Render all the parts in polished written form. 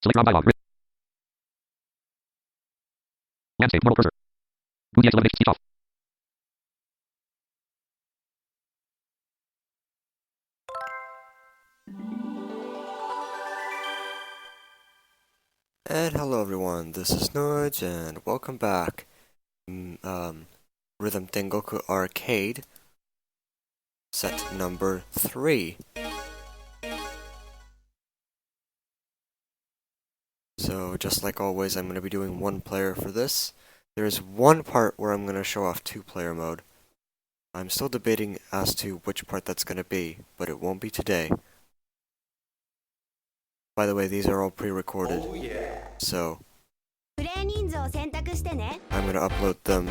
Select round dialog. Landscape modal cursor. BootX elimination speech off. And hello everyone, this is Nudge, and welcome back. Rhythm Tengoku Arcade, set number 3. So, just like always, I'm going to be doing one player for this. There is one part where I'm going to show off two-player mode. I'm still debating as to which part that's going to be, but it won't be today. By the way, these are all pre-recorded. Oh, yeah. So, I'm going to upload them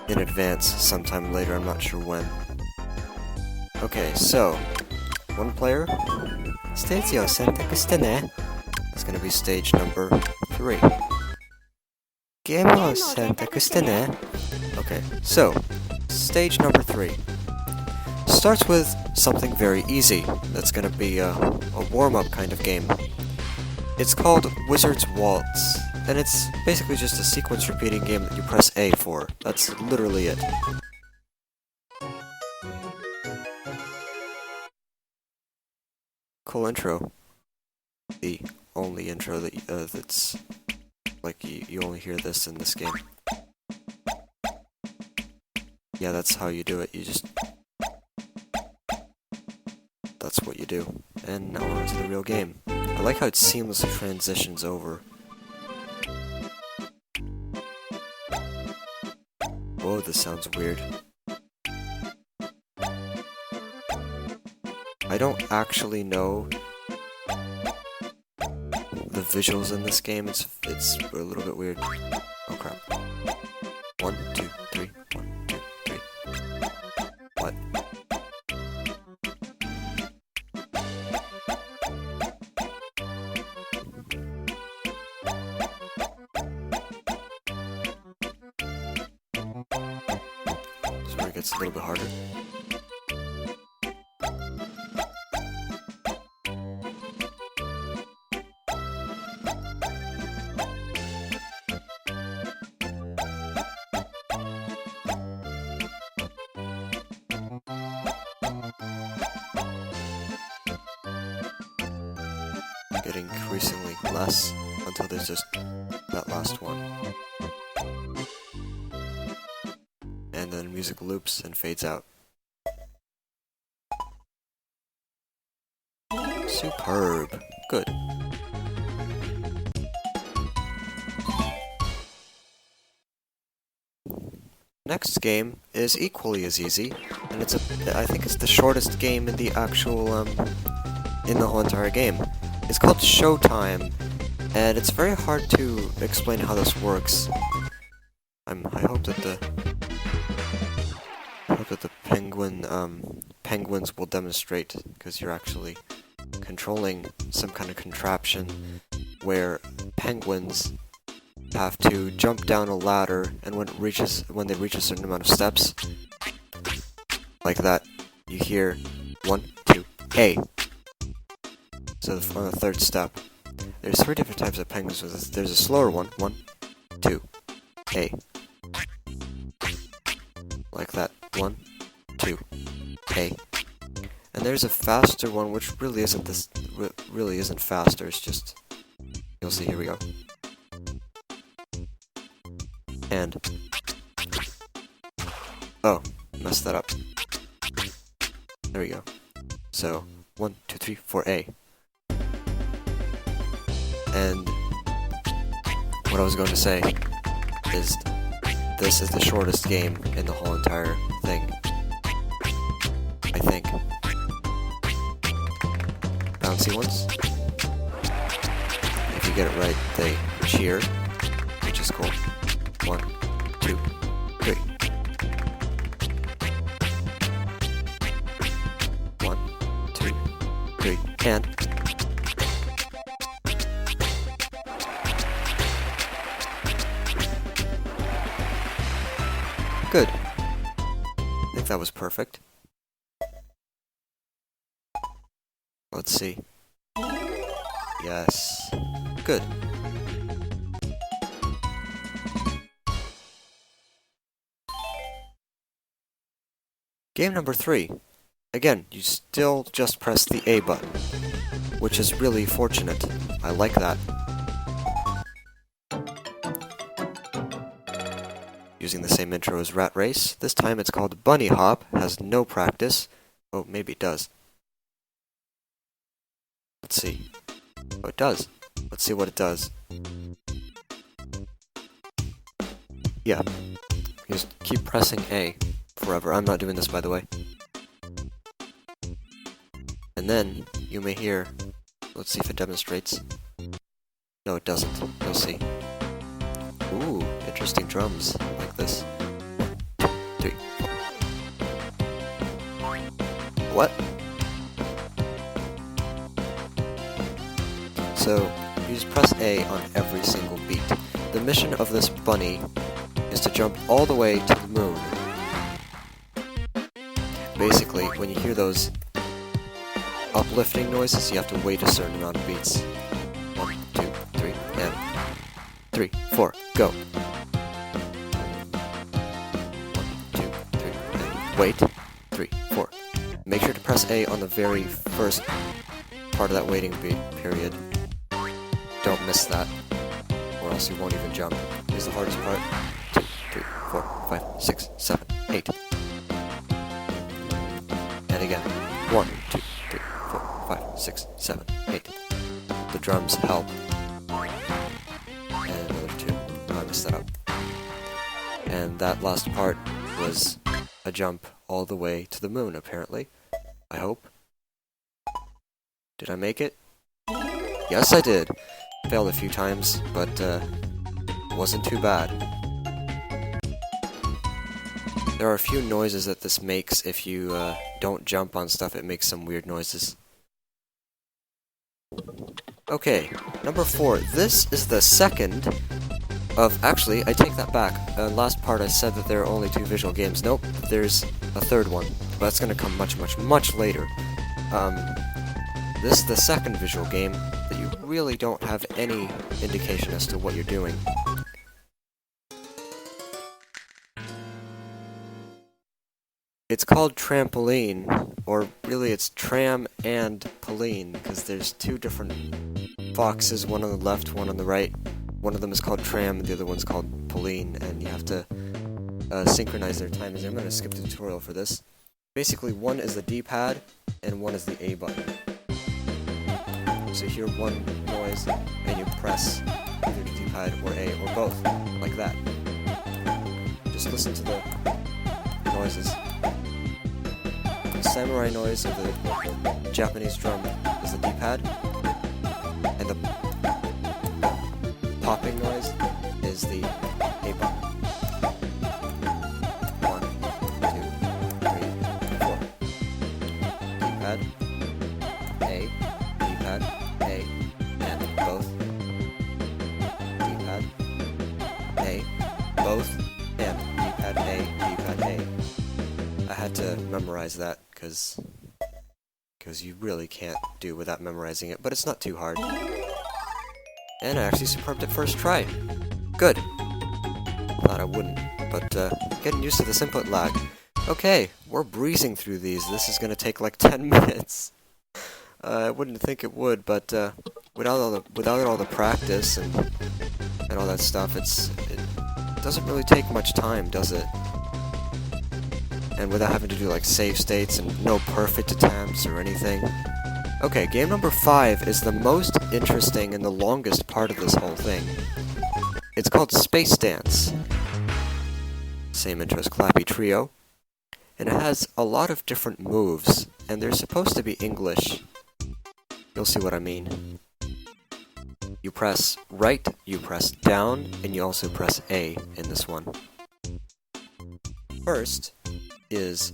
in advance sometime later, I'm not sure when. Okay, so, one player. Stageを選択してね. That's going to be stage number 3. Gameを選択してね. Okay, so, stage number 3 starts with something very easy. That's going to be a warm-up kind of game. It's called Wizard's Waltz, and it's basically just a sequence repeating game that you press A for. That's literally it. Cool intro. The only intro that that's like you only hear this in this game. Yeah, that's how you do it. You just that's what you do. And now we're into the real game. I like how it seamlessly transitions over. Whoa, this sounds weird. I don't actually know the visuals in this game. It's a little bit weird. Oh crap. 1, 2, 3. 1, 2, 3. What? This is where it gets a little bit harder. Getting increasingly less until there's just that last one. And then music loops and fades out. Superb. Good. Next game is equally as easy, and I think it's the shortest game in the actual in the whole entire game. It's called Showtime, and it's very hard to explain how this works. I hope that the penguins will demonstrate, because you're actually controlling some kind of contraption where penguins have to jump down a ladder, and when they reach a certain amount of steps, like that, you hear 1, 2, A. So on the third step, there's 3 different types of penguins. There's a slower one, 1, 2, A. Like that, 1, 2, A. And there's a faster one, which really isn't faster. It's just, you'll see. Here we go. And oh, messed that up. There we go. So 1, 2, 3, 4, A. And what I was going to say is this is the shortest game in the whole entire thing. I think. Bouncy ones. If you get it right, they cheer, which is cool. 1, 2, 3. 1, 2, 3, and good. I think that was perfect. Let's see. Yes. Good. Game number 3. Again, you still just press the A button, which is really fortunate. I like that. Using the same intro as Rat Race. This time it's called Bunny Hop, has no practice. Oh, maybe it does. Let's see. Oh, it does. Let's see what it does. Yeah. Just keep pressing A forever. I'm not doing this, by the way. And then you may hear... Let's see if it demonstrates. No, it doesn't. You'll see. Ooh, interesting drums like this. 1, 2, 3, 4. What? So, you just press A on every single beat. The mission of this bunny is to jump all the way to the moon. Basically, when you hear those uplifting noises, you have to wait a certain amount of beats. 1, 2, 3, and 3, 4, go. 1, 2, 3, and wait. 3, 4. Make sure to press A on the very first part of that waiting period. Don't miss that, or else you won't even jump. Here's the hardest part. 2, 3, 4, 5, 6, 7, 8. And again. 1, 2, 3, 4, 5, 6, 7, 8. The drums help. And another 2. Oh, I messed that up. And that last part was a jump all the way to the moon, apparently. I hope. Did I make it? Yes, I did. Failed a few times, but wasn't too bad. There are a few noises that this makes if you don't jump on stuff. It makes some weird noises. Okay, number 4. This is the second of... Actually, I take that back. Last part I said that there are only 2 visual games. Nope, there's a third one. But that's going to come much later. This is the second visual game that you really don't have any indication as to what you're doing. It's called Trampoline, or really it's Tram and Poline, because there's 2 different boxes, one on the left, one on the right. One of them is called Tram, and the other one's called Poline, and you have to synchronize their timings. I'm going to skip the tutorial for this. Basically, one is the D-pad, and one is the A button. So you hear one noise, and you press either the D-pad or A, or both, like that. Just listen to the noises. The samurai noise of the Japanese drum is the D-pad, and the popping noise is the A button. 1, 2, 3, 4. D-pad, A, D-pad, A, and both. D-pad, A, both, and D-pad, A, D-pad, A. I had to memorize that, because you really can't do without memorizing it, but it's not too hard. And I actually superbed it first try. Good. Thought I wouldn't, but getting used to this input lag. Okay, we're breezing through these. This is going to take like 10 minutes. I wouldn't think it would, but without all the practice and all that stuff, it doesn't really take much time, does it? And without having to do like save states and no perfect attempts or anything. Okay, game number 5 is the most interesting and the longest part of this whole thing. It's called Space Dance. Same intro as Clappy Trio. And it has a lot of different moves, and they're supposed to be English. You'll see what I mean. You press right, you press down, and you also press A in this one. First is...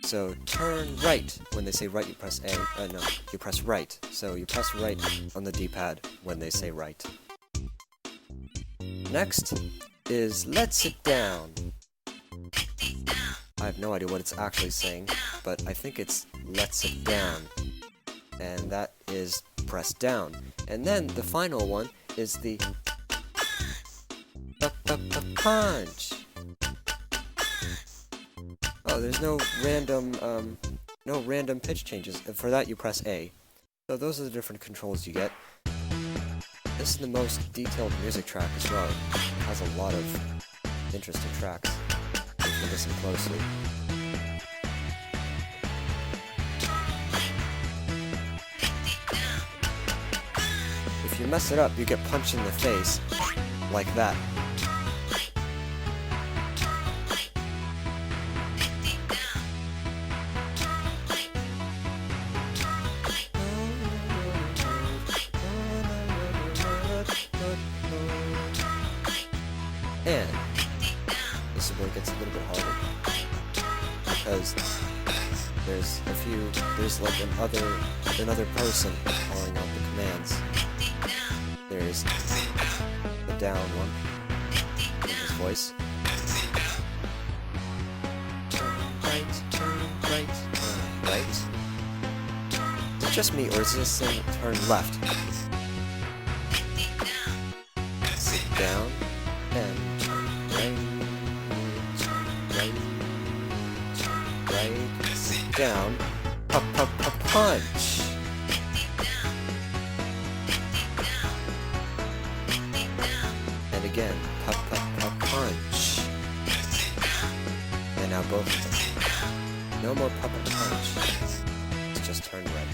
So, turn right. When they say right, you press A. No, you press right. So, you press right on the D-pad when they say right. Next is let's sit down. I have no idea what it's actually saying, but I think it's let's sit down. And that is press down. And then the final one is the punch. Oh, there's no random pitch changes, and for that you press A. So those are the different controls you get. This is the most detailed music track as well. It has a lot of interesting tracks, if you listen closely. If you mess it up, you get punched in the face, like that. And this is where it gets a little bit harder, because there's like another person calling out the commands. There's the down one in his voice. Turn right, turn right. Is it just me, or is this saying turn left? Sit down and right, sit down, punch. And again, punch. And now both of them. No more punch. It's just turn right.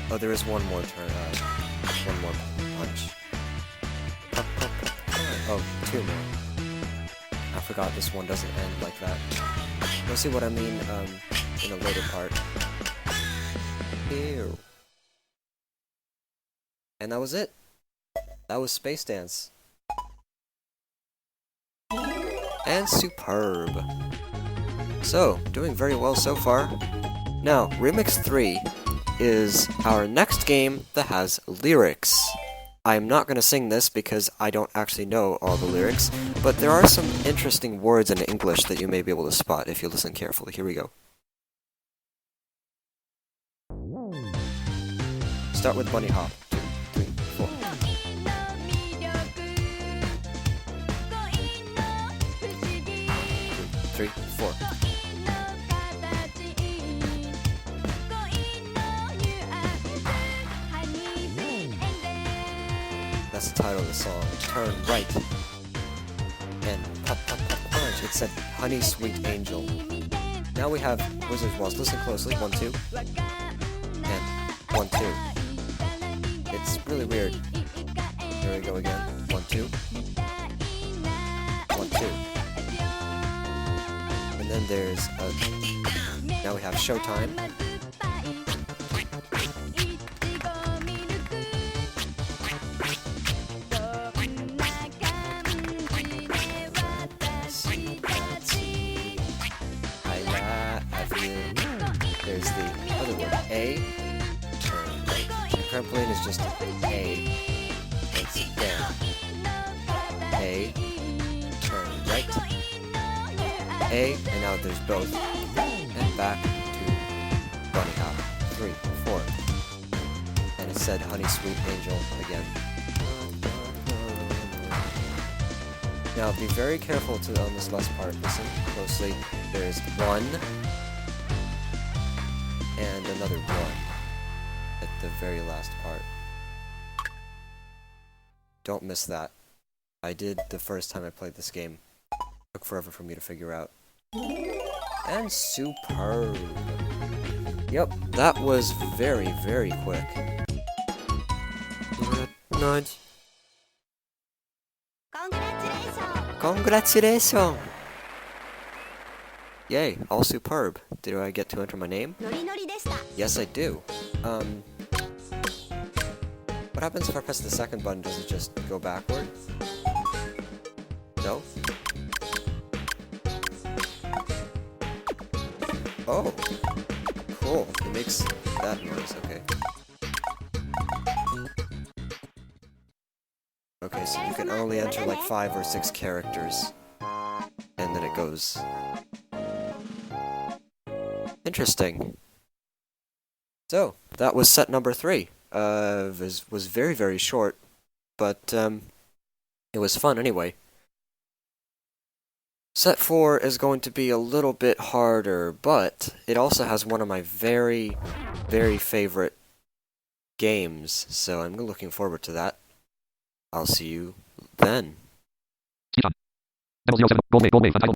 Oh, there is one more punch. Oh, two more. I forgot this one doesn't end like that. You'll see what I mean in a later part. Ew. And that was it. That was Space Dance. And superb. So, doing very well so far. Now, Remix 3 is our next game that has lyrics. I'm not going to sing this because I don't actually know all the lyrics, but there are some interesting words in English that you may be able to spot if you listen carefully. Here we go. Start with bunny hop. 2, 3, 4. 3, 4. That's the title of the song. Turn right. And punch. It said Honey Sweet Angel. Now we have Wizard's Waltz. Listen closely. 1, 2. And 1, 2. It's really weird. Here we go again. 1, 2. 1, 2. And then there's now we have Showtime. There's the other word, A. Turn right. Trampoline is just A. And sit down. A. Turn right. A. And now there's both. And back to bunny hop. 3, 4. And it said Honey Sweet Angel again. Now be very careful on this last part. Listen closely. There's 1. And another 1 at the very last part. Don't miss that. I did the first time I played this game. Took forever for me to figure out. And superb. Yep, that was very, very quick. Nudge. Congratulations! Yay, all superb. Did I get to enter my name? Yes, I do. What happens if I press the second button? Does it just go backward? No? Oh! Cool. It makes that noise, okay. Okay, so you can only enter like 5 or 6 characters. And then it goes... Interesting. So, that was set number 3. was very, very short, but it was fun anyway. Set 4 is going to be a little bit harder, but it also has one of my very, very favorite games, so I'm looking forward to that. I'll see you then. Level 07, gold wave, fun title.